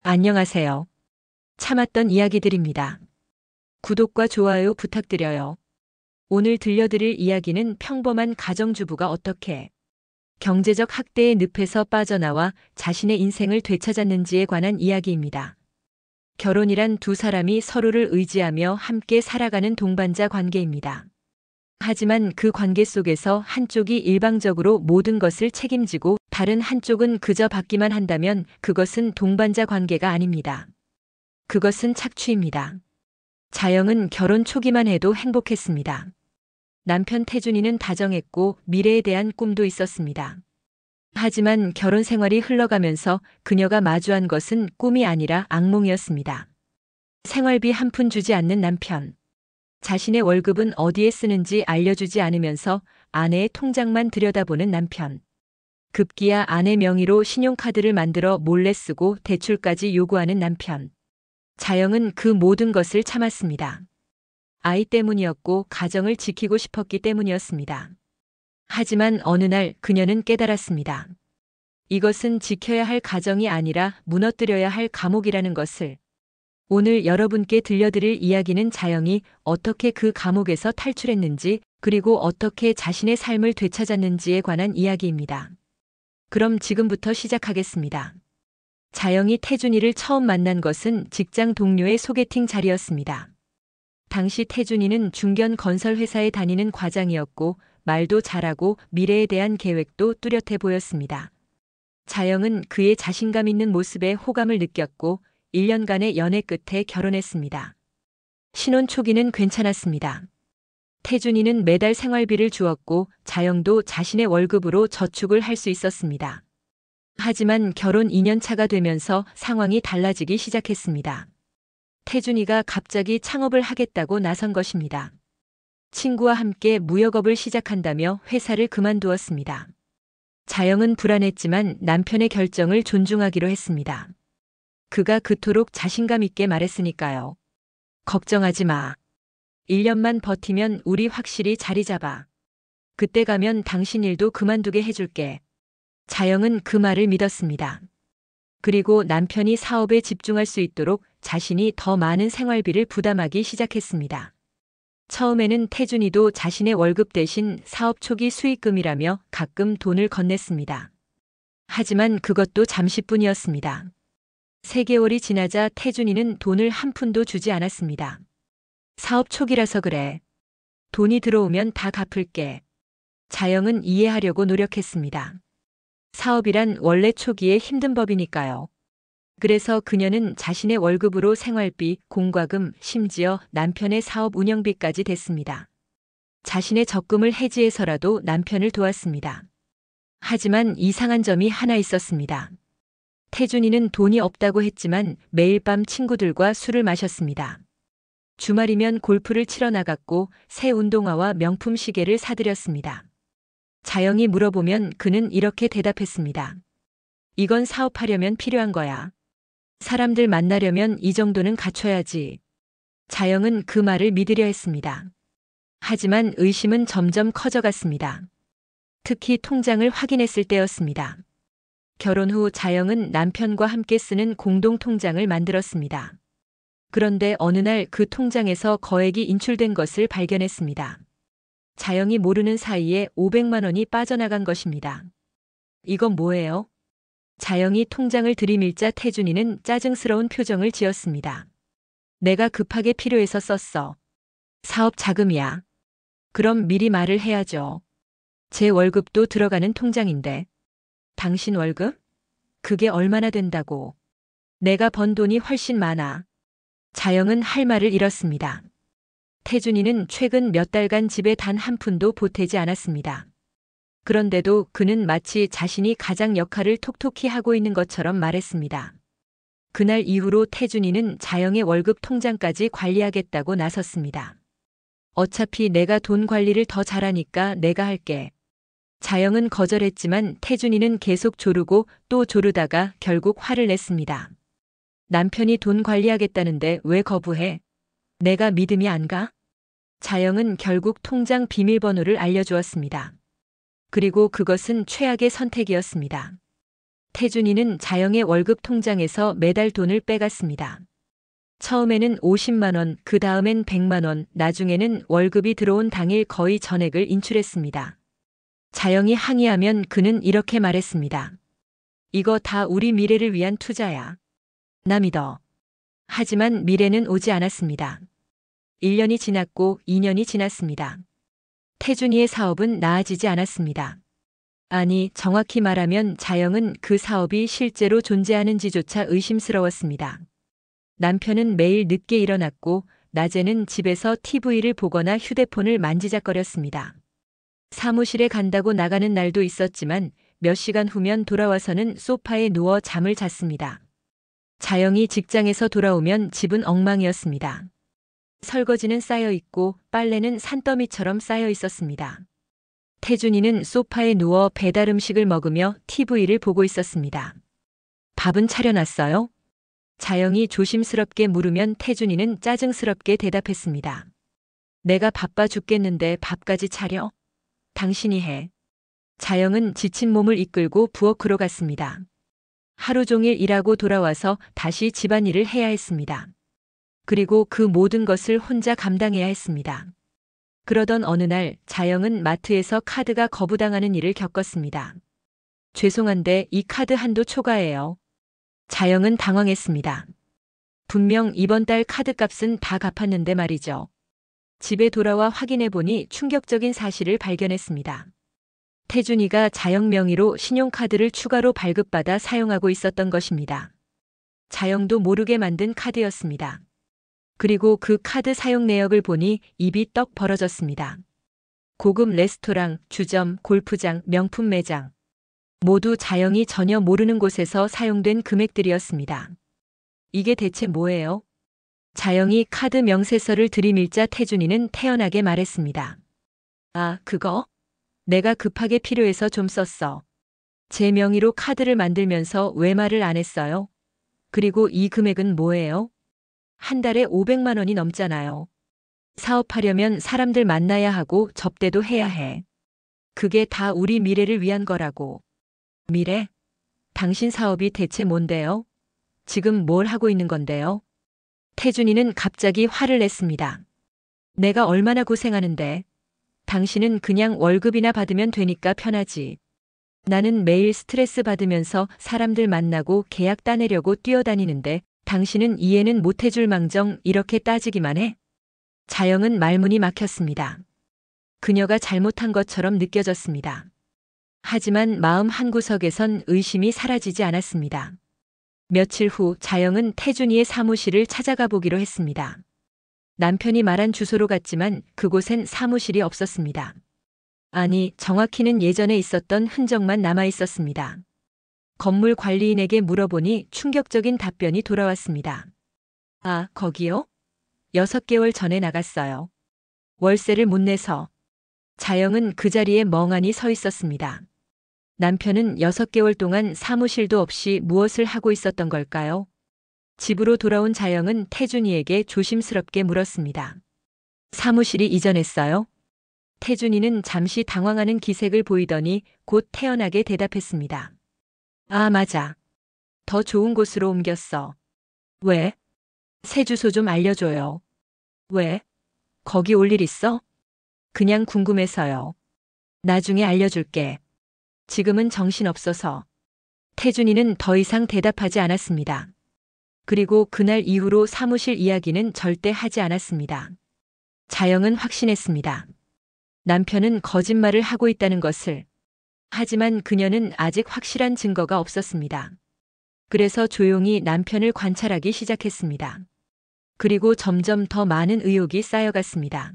안녕하세요. 참았던 이야기들입니다. 구독과 좋아요 부탁드려요. 오늘 들려드릴 이야기는 평범한 가정주부가 어떻게 경제적 학대의 늪에서 빠져나와 자신의 인생을 되찾았는지에 관한 이야기입니다. 결혼이란 두 사람이 서로를 의지하며 함께 살아가는 동반자 관계입니다. 하지만 그 관계 속에서 한쪽이 일방적으로 모든 것을 책임지고 다른 한쪽은 그저 받기만 한다면 그것은 동반자 관계가 아닙니다. 그것은 착취입니다. 자영은 결혼 초기만 해도 행복했습니다. 남편 태준이는 다정했고 미래에 대한 꿈도 있었습니다. 하지만 결혼 생활이 흘러가면서 그녀가 마주한 것은 꿈이 아니라 악몽이었습니다. 생활비 한 푼 주지 않는 남편. 자신의 월급은 어디에 쓰는지 알려주지 않으면서 아내의 통장만 들여다보는 남편. 급기야 아내 명의로 신용카드를 만들어 몰래 쓰고 대출까지 요구하는 남편. 자영은 그 모든 것을 참았습니다. 아이 때문이었고 가정을 지키고 싶었기 때문이었습니다. 하지만 어느 날 그녀는 깨달았습니다. 이것은 지켜야 할 가정이 아니라 무너뜨려야 할 감옥이라는 것을. 오늘 여러분께 들려드릴 이야기는 자영이 어떻게 그 감옥에서 탈출했는지 그리고 어떻게 자신의 삶을 되찾았는지에 관한 이야기입니다. 그럼 지금부터 시작하겠습니다. 자영이 태준이를 처음 만난 것은 직장 동료의 소개팅 자리였습니다. 당시 태준이는 중견 건설회사에 다니는 과장이었고 말도 잘하고 미래에 대한 계획도 뚜렷해 보였습니다. 자영은 그의 자신감 있는 모습에 호감을 느꼈고 1년간의 연애 끝에 결혼했습니다. 신혼 초기는 괜찮았습니다. 태준이는 매달 생활비를 주었고 자영도 자신의 월급으로 저축을 할 수 있었습니다. 하지만 결혼 2년 차가 되면서 상황이 달라지기 시작했습니다. 태준이가 갑자기 창업을 하겠다고 나선 것입니다. 친구와 함께 무역업을 시작한다며 회사를 그만두었습니다. 자영은 불안했지만 남편의 결정을 존중하기로 했습니다. 그가 그토록 자신감 있게 말했으니까요. 걱정하지 마. 1년만 버티면 우리 확실히 자리 잡아. 그때 가면 당신 일도 그만두게 해줄게. 자영은 그 말을 믿었습니다. 그리고 남편이 사업에 집중할 수 있도록 자신이 더 많은 생활비를 부담하기 시작했습니다. 처음에는 태준이도 자신의 월급 대신 사업 초기 수익금이라며 가끔 돈을 건넸습니다. 하지만 그것도 잠시뿐이었습니다. 3개월이 지나자 태준이는 돈을 한 푼도 주지 않았습니다. 사업 초기라서 그래. 돈이 들어오면 다 갚을게. 자영은 이해하려고 노력했습니다. 사업이란 원래 초기에 힘든 법이니까요. 그래서 그녀는 자신의 월급으로 생활비, 공과금, 심지어 남편의 사업 운영비까지 댔습니다. 자신의 적금을 해지해서라도 남편을 도왔습니다. 하지만 이상한 점이 하나 있었습니다. 태준이는 돈이 없다고 했지만 매일 밤 친구들과 술을 마셨습니다. 주말이면 골프를 치러 나갔고 새 운동화와 명품 시계를 사들였습니다. 자영이 물어보면 그는 이렇게 대답했습니다. 이건 사업하려면 필요한 거야. 사람들 만나려면 이 정도는 갖춰야지. 자영은 그 말을 믿으려 했습니다. 하지만 의심은 점점 커져갔습니다. 특히 통장을 확인했을 때였습니다. 결혼 후 자영은 남편과 함께 쓰는 공동 통장을 만들었습니다. 그런데 어느 날 그 통장에서 거액이 인출된 것을 발견했습니다. 자영이 모르는 사이에 500만 원이 빠져나간 것입니다. 이건 뭐예요? 자영이 통장을 들이밀자 태준이는 짜증스러운 표정을 지었습니다. 내가 급하게 필요해서 썼어. 사업 자금이야. 그럼 미리 말을 해야죠. 제 월급도 들어가는 통장인데. 당신 월급? 그게 얼마나 된다고. 내가 번 돈이 훨씬 많아. 자영은 할 말을 잃었습니다. 태준이는 최근 몇 달간 집에 단 한 푼도 보태지 않았습니다. 그런데도 그는 마치 자신이 가장 역할을 톡톡히 하고 있는 것처럼 말했습니다. 그날 이후로 태준이는 자영의 월급 통장까지 관리하겠다고 나섰습니다. 어차피 내가 돈 관리를 더 잘하니까 내가 할게. 자영은 거절했지만 태준이는 계속 조르고 또 조르다가 결국 화를 냈습니다. 남편이 돈 관리하겠다는데 왜 거부해? 내가 믿음이 안 가? 자영은 결국 통장 비밀번호를 알려주었습니다. 그리고 그것은 최악의 선택이었습니다. 태준이는 자영의 월급 통장에서 매달 돈을 빼갔습니다. 처음에는 50만 원, 그 다음엔 100만 원, 나중에는 월급이 들어온 당일 거의 전액을 인출했습니다. 자영이 항의하면 그는 이렇게 말했습니다. 이거 다 우리 미래를 위한 투자야. 나 믿어. 하지만 미래는 오지 않았습니다. 1년이 지났고 2년이 지났습니다. 태준이의 사업은 나아지지 않았습니다. 아니, 정확히 말하면 자영은 그 사업이 실제로 존재하는지조차 의심스러웠습니다. 남편은 매일 늦게 일어났고 낮에는 집에서 TV를 보거나 휴대폰을 만지작거렸습니다. 사무실에 간다고 나가는 날도 있었지만 몇 시간 후면 돌아와서는 소파에 누워 잠을 잤습니다. 자영이 직장에서 돌아오면 집은 엉망이었습니다. 설거지는 쌓여 있고 빨래는 산더미처럼 쌓여 있었습니다. 태준이는 소파에 누워 배달 음식을 먹으며 TV를 보고 있었습니다. 밥은 차려놨어요? 자영이 조심스럽게 물으면 태준이는 짜증스럽게 대답했습니다. 내가 바빠 죽겠는데 밥까지 차려? 당신이 해. 자영은 지친 몸을 이끌고 부엌으로 갔습니다. 하루 종일 일하고 돌아와서 다시 집안일을 해야 했습니다. 그리고 그 모든 것을 혼자 감당해야 했습니다. 그러던 어느 날 자영은 마트에서 카드가 거부당하는 일을 겪었습니다. 죄송한데 이 카드 한도 초과해요. 자영은 당황했습니다. 분명 이번 달 카드값은 다 갚았는데 말이죠. 집에 돌아와 확인해 보니 충격적인 사실을 발견했습니다. 태준이가 자영 명의로 신용카드를 추가로 발급받아 사용하고 있었던 것입니다. 자영도 모르게 만든 카드였습니다. 그리고 그 카드 사용 내역을 보니 입이 떡 벌어졌습니다. 고급 레스토랑, 주점, 골프장, 명품 매장. 모두 자영이 전혀 모르는 곳에서 사용된 금액들이었습니다. 이게 대체 뭐예요? 자영이 카드 명세서를 들이밀자 태준이는 태연하게 말했습니다. 아, 그거? 내가 급하게 필요해서 좀 썼어. 제 명의로 카드를 만들면서 왜 말을 안 했어요? 그리고 이 금액은 뭐예요? 한 달에 500만 원이 넘잖아요. 사업하려면 사람들 만나야 하고 접대도 해야 해. 그게 다 우리 미래를 위한 거라고. 미래? 당신 사업이 대체 뭔데요? 지금 뭘 하고 있는 건데요? 태준이는 갑자기 화를 냈습니다. 내가 얼마나 고생하는데. 당신은 그냥 월급이나 받으면 되니까 편하지. 나는 매일 스트레스 받으면서 사람들 만나고 계약 따내려고 뛰어다니는데 당신은 이해는 못해줄 망정 이렇게 따지기만 해? 자영은 말문이 막혔습니다. 그녀가 잘못한 것처럼 느껴졌습니다. 하지만 마음 한구석에선 의심이 사라지지 않았습니다. 며칠 후 자영은 태준이의 사무실을 찾아가 보기로 했습니다. 남편이 말한 주소로 갔지만 그곳엔 사무실이 없었습니다. 아니, 정확히는 예전에 있었던 흔적만 남아 있었습니다. 건물 관리인에게 물어보니 충격적인 답변이 돌아왔습니다. 아, 거기요? 6개월 전에 나갔어요. 월세를 못 내서. 자영은 그 자리에 멍하니 서 있었습니다. 남편은 6개월 동안 사무실도 없이 무엇을 하고 있었던 걸까요? 집으로 돌아온 자영은 태준이에게 조심스럽게 물었습니다. 사무실이 이전했어요? 태준이는 잠시 당황하는 기색을 보이더니 곧 태연하게 대답했습니다. 아, 맞아. 더 좋은 곳으로 옮겼어. 왜? 새 주소 좀 알려줘요. 왜? 거기 올 일 있어? 그냥 궁금해서요. 나중에 알려줄게. 지금은 정신없어서. 태준이는 더 이상 대답하지 않았습니다. 그리고 그날 이후로 사무실 이야기는 절대 하지 않았습니다. 자영은 확신했습니다. 남편은 거짓말을 하고 있다는 것을. 하지만 그녀는 아직 확실한 증거가 없었습니다. 그래서 조용히 남편을 관찰하기 시작했습니다. 그리고 점점 더 많은 의혹이 쌓여갔습니다.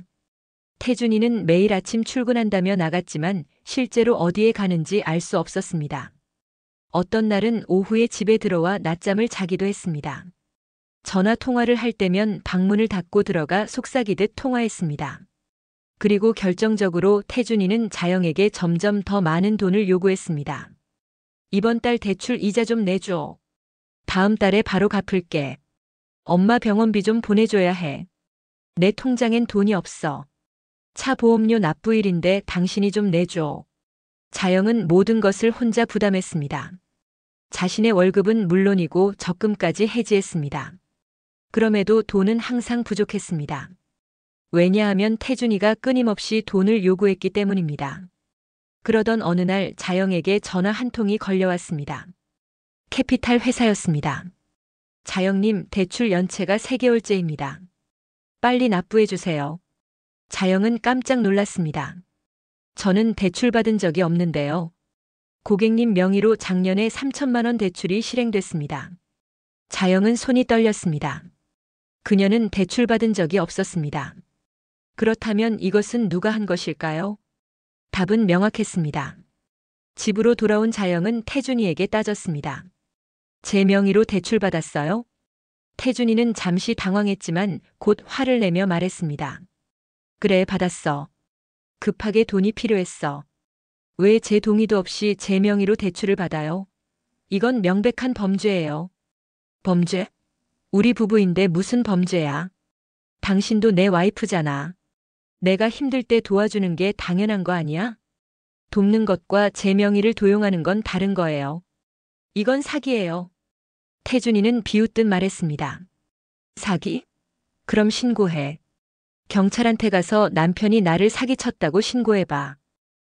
태준이는 매일 아침 출근한다며 나갔지만 실제로 어디에 가는지 알 수 없었습니다. 어떤 날은 오후에 집에 들어와 낮잠을 자기도 했습니다. 전화 통화를 할 때면 방문을 닫고 들어가 속삭이듯 통화했습니다. 그리고 결정적으로 태준이는 자영에게 점점 더 많은 돈을 요구했습니다. 이번 달 대출 이자 좀 내줘. 다음 달에 바로 갚을게. 엄마 병원비 좀 보내줘야 해. 내 통장엔 돈이 없어. 차 보험료 납부일인데 당신이 좀 내줘. 자영은 모든 것을 혼자 부담했습니다. 자신의 월급은 물론이고 적금까지 해지했습니다. 그럼에도 돈은 항상 부족했습니다. 왜냐하면 태준이가 끊임없이 돈을 요구했기 때문입니다. 그러던 어느 날 자영에게 전화 한 통이 걸려왔습니다. 캐피탈 회사였습니다. 자영님, 대출 연체가 3개월째입니다. 빨리 납부해 주세요. 자영은 깜짝 놀랐습니다. 저는 대출 받은 적이 없는데요. 고객님 명의로 작년에 3천만 원 대출이 실행됐습니다. 자영은 손이 떨렸습니다. 그녀는 대출 받은 적이 없었습니다. 그렇다면 이것은 누가 한 것일까요? 답은 명확했습니다. 집으로 돌아온 자영은 태준이에게 따졌습니다. 제 명의로 대출 받았어요? 태준이는 잠시 당황했지만 곧 화를 내며 말했습니다. 그래, 받았어. 급하게 돈이 필요했어. 왜 제 동의도 없이 제 명의로 대출을 받아요? 이건 명백한 범죄예요. 범죄? 우리 부부인데 무슨 범죄야? 당신도 내 와이프잖아. 내가 힘들 때 도와주는 게 당연한 거 아니야? 돕는 것과 제 명의를 도용하는 건 다른 거예요. 이건 사기예요. 태준이는 비웃듯 말했습니다. 사기? 그럼 신고해. 경찰한테 가서 남편이 나를 사기쳤다고 신고해봐.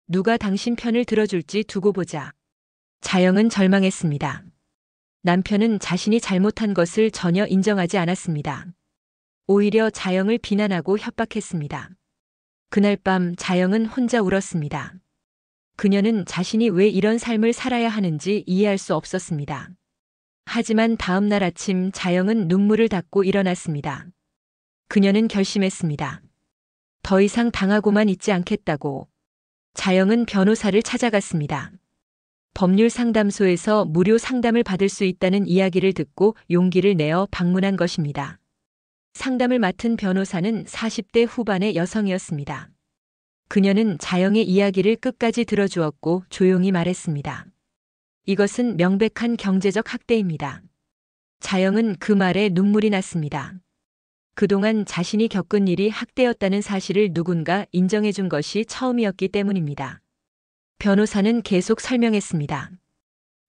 누가 당신 편을 들어줄지 두고 보자. 자영은 절망했습니다. 남편은 자신이 잘못한 것을 전혀 인정하지 않았습니다. 오히려 자영을 비난하고 협박했습니다. 그날 밤 자영은 혼자 울었습니다. 그녀는 자신이 왜 이런 삶을 살아야 하는지 이해할 수 없었습니다. 하지만 다음 날 아침 자영은 눈물을 닦고 일어났습니다. 그녀는 결심했습니다. 더 이상 당하고만 있지 않겠다고. 자영은 변호사를 찾아갔습니다. 법률 상담소에서 무료 상담을 받을 수 있다는 이야기를 듣고 용기를 내어 방문한 것입니다. 상담을 맡은 변호사는 40대 후반의 여성이었습니다. 그녀는 자영의 이야기를 끝까지 들어주었고 조용히 말했습니다. 이것은 명백한 경제적 학대입니다. 자영은 그 말에 눈물이 났습니다. 그동안 자신이 겪은 일이 학대였다는 사실을 누군가 인정해준 것이 처음이었기 때문입니다. 변호사는 계속 설명했습니다.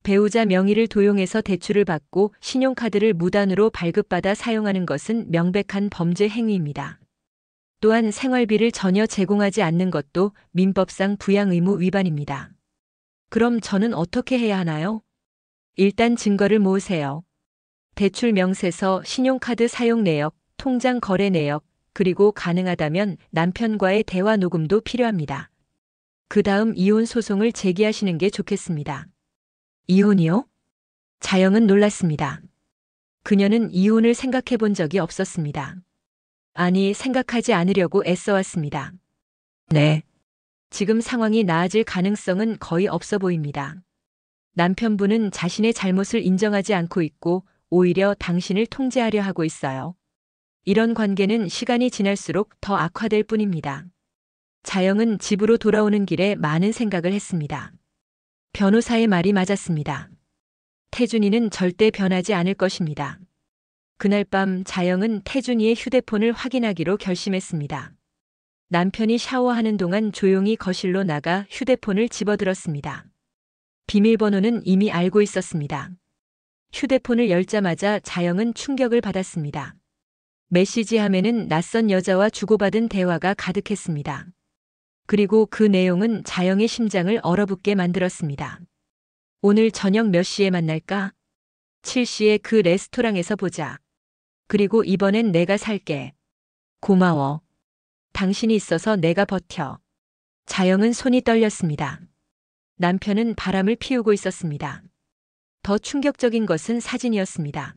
배우자 명의를 도용해서 대출을 받고 신용카드를 무단으로 발급받아 사용하는 것은 명백한 범죄 행위입니다. 또한 생활비를 전혀 제공하지 않는 것도 민법상 부양 의무 위반입니다. 그럼 저는 어떻게 해야 하나요? 일단 증거를 모으세요. 대출 명세서, 신용카드 사용 내역, 통장 거래 내역, 그리고 가능하다면 남편과의 대화 녹음도 필요합니다. 그 다음 이혼 소송을 제기하시는 게 좋겠습니다. 이혼이요? 자영은 놀랐습니다. 그녀는 이혼을 생각해 본 적이 없었습니다. 아니, 생각하지 않으려고 애써왔습니다. 네. 지금 상황이 나아질 가능성은 거의 없어 보입니다. 남편분은 자신의 잘못을 인정하지 않고 있고 오히려 당신을 통제하려 하고 있어요. 이런 관계는 시간이 지날수록 더 악화될 뿐입니다. 자영은 집으로 돌아오는 길에 많은 생각을 했습니다. 변호사의 말이 맞았습니다. 태준이는 절대 변하지 않을 것입니다. 그날 밤 자영은 태준이의 휴대폰을 확인하기로 결심했습니다. 남편이 샤워하는 동안 조용히 거실로 나가 휴대폰을 집어들었습니다. 비밀번호는 이미 알고 있었습니다. 휴대폰을 열자마자 자영은 충격을 받았습니다. 메시지 화면에는 낯선 여자와 주고받은 대화가 가득했습니다. 그리고 그 내용은 자영의 심장을 얼어붙게 만들었습니다. 오늘 저녁 몇 시에 만날까? 7시에 그 레스토랑에서 보자. 그리고 이번엔 내가 살게. 고마워. 당신이 있어서 내가 버텨. 자영은 손이 떨렸습니다. 남편은 바람을 피우고 있었습니다. 더 충격적인 것은 사진이었습니다.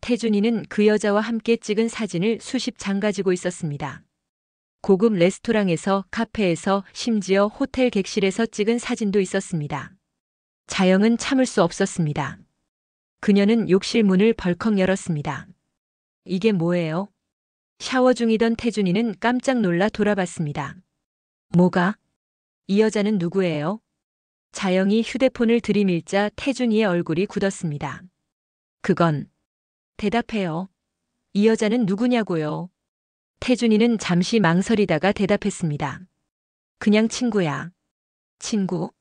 태준이는 그 여자와 함께 찍은 사진을 수십 장 가지고 있었습니다. 고급 레스토랑에서, 카페에서, 심지어 호텔 객실에서 찍은 사진도 있었습니다. 자영은 참을 수 없었습니다. 그녀는 욕실 문을 벌컥 열었습니다. 이게 뭐예요? 샤워 중이던 태준이는 깜짝 놀라 돌아봤습니다. 뭐가? 이 여자는 누구예요? 자영이 휴대폰을 들이밀자 태준이의 얼굴이 굳었습니다. 그건. 대답해요. 이 여자는 누구냐고요? 태준이는 잠시 망설이다가 대답했습니다. 그냥 친구야. 친구?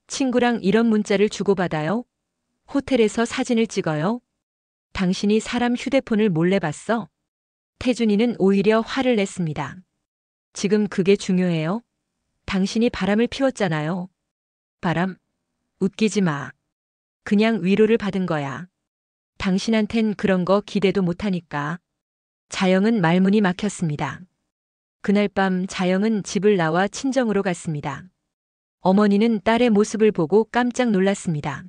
친구랑 이런 문자를 주고받아요? 호텔에서 사진을 찍어요? 당신이 사람 휴대폰을 몰래 봤어? 태준이는 오히려 화를 냈습니다. 지금 그게 중요해요? 당신이 바람을 피웠잖아요. 바람? 웃기지 마. 그냥 위로를 받은 거야. 당신한텐 그런 거 기대도 못하니까. 자영은 말문이 막혔습니다. 그날 밤 자영은 집을 나와 친정으로 갔습니다. 어머니는 딸의 모습을 보고 깜짝 놀랐습니다.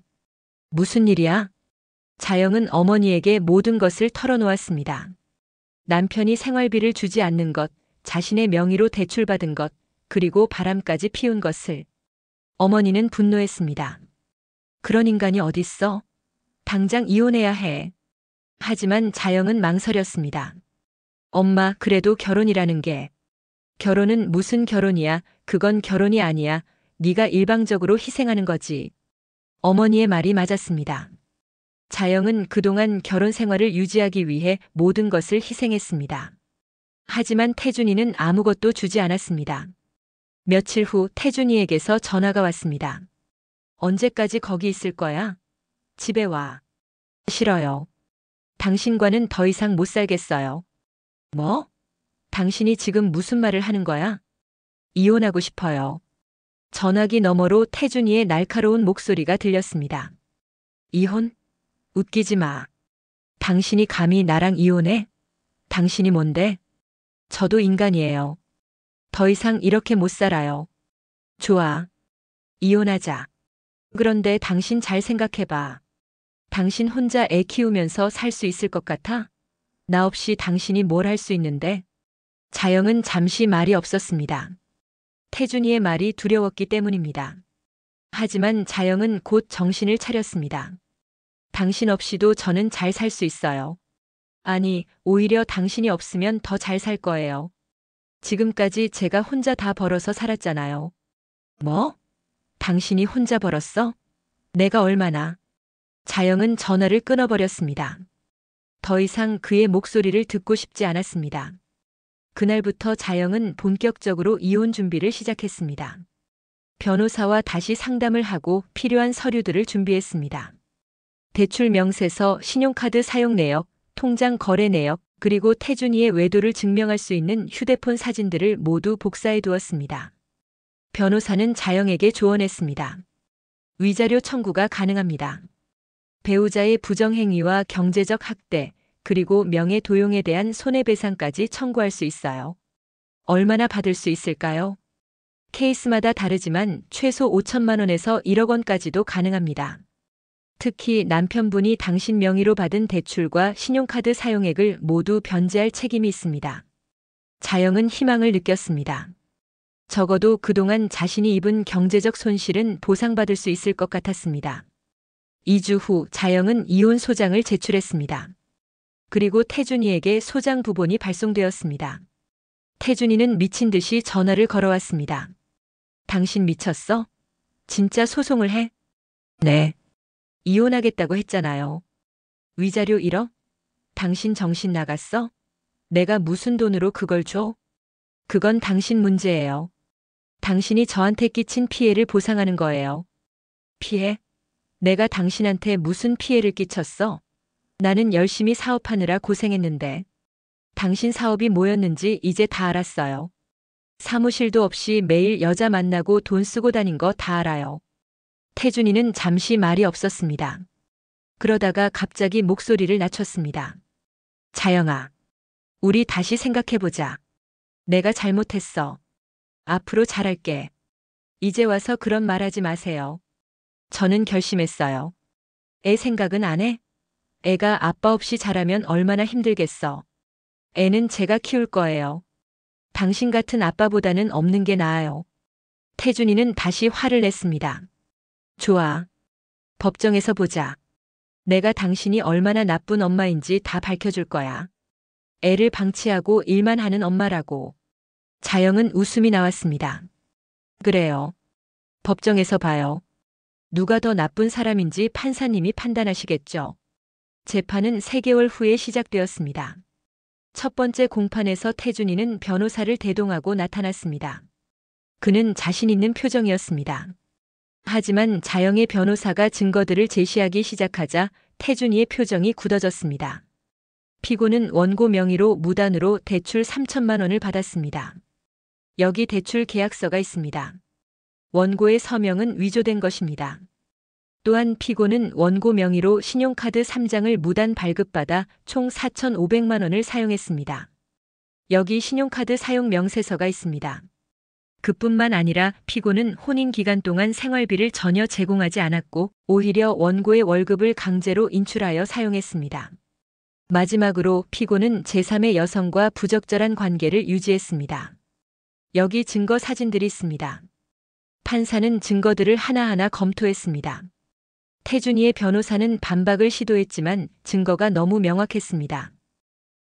무슨 일이야? 자영은 어머니에게 모든 것을 털어놓았습니다. 남편이 생활비를 주지 않는 것, 자신의 명의로 대출받은 것, 그리고 바람까지 피운 것을. 어머니는 분노했습니다. 그런 인간이 어딨어? 당장 이혼해야 해. 하지만 자영은 망설였습니다. 엄마, 그래도 결혼이라는 게. 결혼은 무슨 결혼이야? 그건 결혼이 아니야. 네가 일방적으로 희생하는 거지. 어머니의 말이 맞았습니다. 자영은 그동안 결혼 생활을 유지하기 위해 모든 것을 희생했습니다. 하지만 태준이는 아무것도 주지 않았습니다. 며칠 후 태준이에게서 전화가 왔습니다. 언제까지 거기 있을 거야? 집에 와. 싫어요. 당신과는 더 이상 못 살겠어요. 뭐? 당신이 지금 무슨 말을 하는 거야? 이혼하고 싶어요. 전화기 너머로 태준이의 날카로운 목소리가 들렸습니다. 이혼? 웃기지 마. 당신이 감히 나랑 이혼해? 당신이 뭔데? 저도 인간이에요. 더 이상 이렇게 못 살아요. 좋아. 이혼하자. 그런데 당신 잘 생각해봐. 당신 혼자 애 키우면서 살 수 있을 것 같아? 나 없이 당신이 뭘 할 수 있는데? 자영은 잠시 말이 없었습니다. 태준이의 말이 두려웠기 때문입니다. 하지만 자영은 곧 정신을 차렸습니다. 당신 없이도 저는 잘 살 수 있어요. 아니, 오히려 당신이 없으면 더 잘 살 거예요. 지금까지 제가 혼자 다 벌어서 살았잖아요. 뭐? 당신이 혼자 벌었어? 내가 얼마나? 자영은 전화를 끊어버렸습니다. 더 이상 그의 목소리를 듣고 싶지 않았습니다. 그날부터 자영은 본격적으로 이혼 준비를 시작했습니다. 변호사와 다시 상담을 하고 필요한 서류들을 준비했습니다. 대출 명세서, 신용카드 사용 내역, 통장 거래 내역, 그리고 태준이의 외도를 증명할 수 있는 휴대폰 사진들을 모두 복사해 두었습니다. 변호사는 자영에게 조언했습니다. 위자료 청구가 가능합니다. 배우자의 부정행위와 경제적 학대, 그리고 명예도용에 대한 손해배상까지 청구할 수 있어요. 얼마나 받을 수 있을까요? 케이스마다 다르지만 최소 5천만 원에서 1억 원까지도 가능합니다. 특히 남편분이 당신 명의로 받은 대출과 신용카드 사용액을 모두 변제할 책임이 있습니다. 자영은 희망을 느꼈습니다. 적어도 그동안 자신이 입은 경제적 손실은 보상받을 수 있을 것 같았습니다. 2주 후 자영은 이혼 소장을 제출했습니다. 그리고 태준이에게 소장 부본이 발송되었습니다. 태준이는 미친 듯이 전화를 걸어왔습니다. 당신 미쳤어? 진짜 소송을 해? 네. 이혼하겠다고 했잖아요. 위자료 1억? 당신 정신 나갔어? 내가 무슨 돈으로 그걸 줘? 그건 당신 문제예요. 당신이 저한테 끼친 피해를 보상하는 거예요. 피해? 내가 당신한테 무슨 피해를 끼쳤어? 나는 열심히 사업하느라 고생했는데. 당신 사업이 뭐였는지 이제 다 알았어요. 사무실도 없이 매일 여자 만나고 돈 쓰고 다닌 거 다 알아요. 태준이는 잠시 말이 없었습니다. 그러다가 갑자기 목소리를 낮췄습니다. 자영아, 우리 다시 생각해보자. 내가 잘못했어. 앞으로 잘할게. 이제 와서 그런 말하지 마세요. 저는 결심했어요. 애 생각은 안 해? 애가 아빠 없이 자라면 얼마나 힘들겠어. 애는 제가 키울 거예요. 당신 같은 아빠보다는 없는 게 나아요. 태준이는 다시 화를 냈습니다. 좋아. 법정에서 보자. 내가 당신이 얼마나 나쁜 엄마인지 다 밝혀줄 거야. 애를 방치하고 일만 하는 엄마라고. 자영은 웃음이 나왔습니다. 그래요. 법정에서 봐요. 누가 더 나쁜 사람인지 판사님이 판단하시겠죠. 재판은 3개월 후에 시작되었습니다. 첫 번째 공판에서 태준이는 변호사를 대동하고 나타났습니다. 그는 자신 있는 표정이었습니다. 하지만 자영의 변호사가 증거들을 제시하기 시작하자 태준이의 표정이 굳어졌습니다. 피고는 원고 명의로 무단으로 대출 3천만 원을 받았습니다. 여기 대출 계약서가 있습니다. 원고의 서명은 위조된 것입니다. 또한 피고는 원고 명의로 신용카드 3장을 무단 발급받아 총 4,500만 원을 사용했습니다. 여기 신용카드 사용 명세서가 있습니다. 그뿐만 아니라 피고는 혼인 기간 동안 생활비를 전혀 제공하지 않았고 오히려 원고의 월급을 강제로 인출하여 사용했습니다. 마지막으로 피고는 제3의 여성과 부적절한 관계를 유지했습니다. 여기 증거 사진들이 있습니다. 판사는 증거들을 하나하나 검토했습니다. 태준이의 변호사는 반박을 시도했지만 증거가 너무 명확했습니다.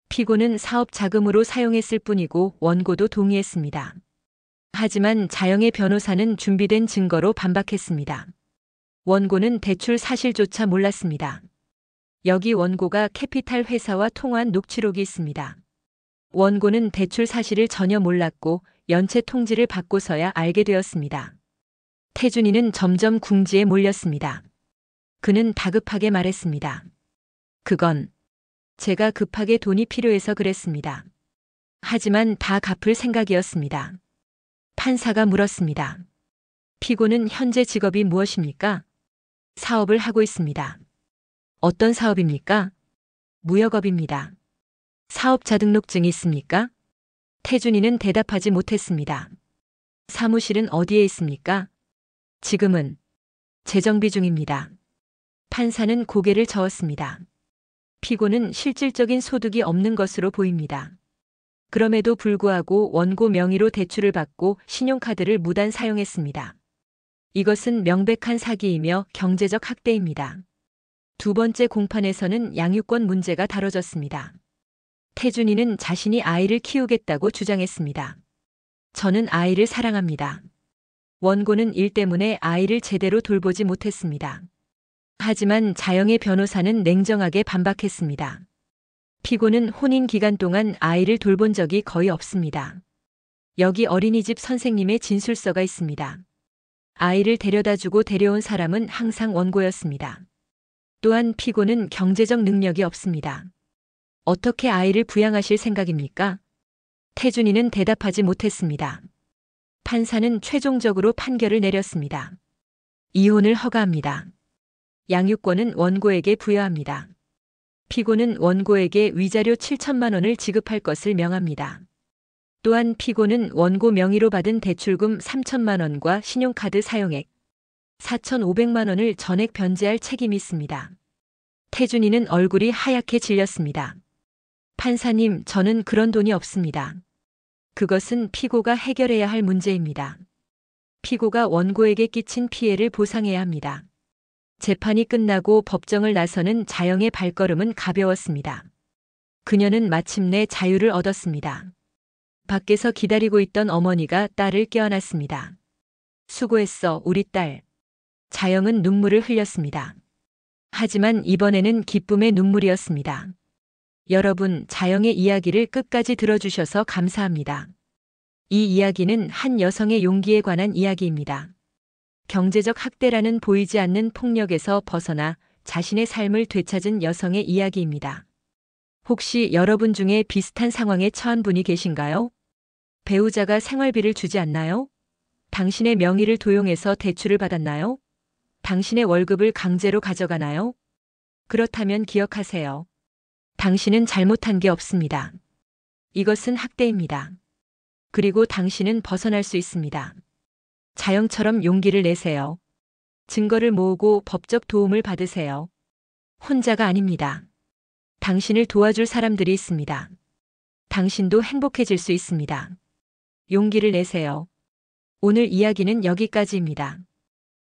피고는 사업 자금으로 사용했을 뿐이고 원고도 동의했습니다. 하지만 자영의 변호사는 준비된 증거로 반박했습니다. 원고는 대출 사실조차 몰랐습니다. 여기 원고가 캐피탈 회사와 통화한 녹취록이 있습니다. 원고는 대출 사실을 전혀 몰랐고 연체 통지를 받고서야 알게 되었습니다. 태준이는 점점 궁지에 몰렸습니다. 그는 다급하게 말했습니다. 그건 제가 급하게 돈이 필요해서 그랬습니다. 하지만 다 갚을 생각이었습니다. 판사가 물었습니다. 피고는 현재 직업이 무엇입니까? 사업을 하고 있습니다. 어떤 사업입니까? 무역업입니다. 사업자 등록증이 있습니까? 태준이는 대답하지 못했습니다. 사무실은 어디에 있습니까? 지금은 재정비 중입니다. 판사는 고개를 저었습니다. 피고는 실질적인 소득이 없는 것으로 보입니다. 그럼에도 불구하고 원고 명의로 대출을 받고 신용카드를 무단 사용했습니다. 이것은 명백한 사기이며 경제적 학대입니다. 두 번째 공판에서는 양육권 문제가 다뤄졌습니다. 태준이는 자신이 아이를 키우겠다고 주장했습니다. 저는 아이를 사랑합니다. 원고는 일 때문에 아이를 제대로 돌보지 못했습니다. 하지만 자영의 변호사는 냉정하게 반박했습니다. 피고는 혼인 기간 동안 아이를 돌본 적이 거의 없습니다. 여기 어린이집 선생님의 진술서가 있습니다. 아이를 데려다주고 데려온 사람은 항상 원고였습니다. 또한 피고는 경제적 능력이 없습니다. 어떻게 아이를 부양하실 생각입니까? 태준이는 대답하지 못했습니다. 판사는 최종적으로 판결을 내렸습니다. 이혼을 허가합니다. 양육권은 원고에게 부여합니다. 피고는 원고에게 위자료 7천만 원을 지급할 것을 명합니다. 또한 피고는 원고 명의로 받은 대출금 3천만 원과 신용카드 사용액 4,500만 원을 전액 변제할 책임이 있습니다. 태준이는 얼굴이 하얗게 질렸습니다. 판사님, 저는 그런 돈이 없습니다. 그것은 피고가 해결해야 할 문제입니다. 피고가 원고에게 끼친 피해를 보상해야 합니다. 재판이 끝나고 법정을 나서는 자영의 발걸음은 가벼웠습니다. 그녀는 마침내 자유를 얻었습니다. 밖에서 기다리고 있던 어머니가 딸을 껴안았습니다. 수고했어, 우리 딸. 자영은 눈물을 흘렸습니다. 하지만 이번에는 기쁨의 눈물이었습니다. 여러분, 자영의 이야기를 끝까지 들어주셔서 감사합니다. 이 이야기는 한 여성의 용기에 관한 이야기입니다. 경제적 학대라는 보이지 않는 폭력에서 벗어나 자신의 삶을 되찾은 여성의 이야기입니다. 혹시 여러분 중에 비슷한 상황에 처한 분이 계신가요? 배우자가 생활비를 주지 않나요? 당신의 명의를 도용해서 대출을 받았나요? 당신의 월급을 강제로 가져가나요? 그렇다면 기억하세요. 당신은 잘못한 게 없습니다. 이것은 학대입니다. 그리고 당신은 벗어날 수 있습니다. 자영처럼 용기를 내세요. 증거를 모으고 법적 도움을 받으세요. 혼자가 아닙니다. 당신을 도와줄 사람들이 있습니다. 당신도 행복해질 수 있습니다. 용기를 내세요. 오늘 이야기는 여기까지입니다.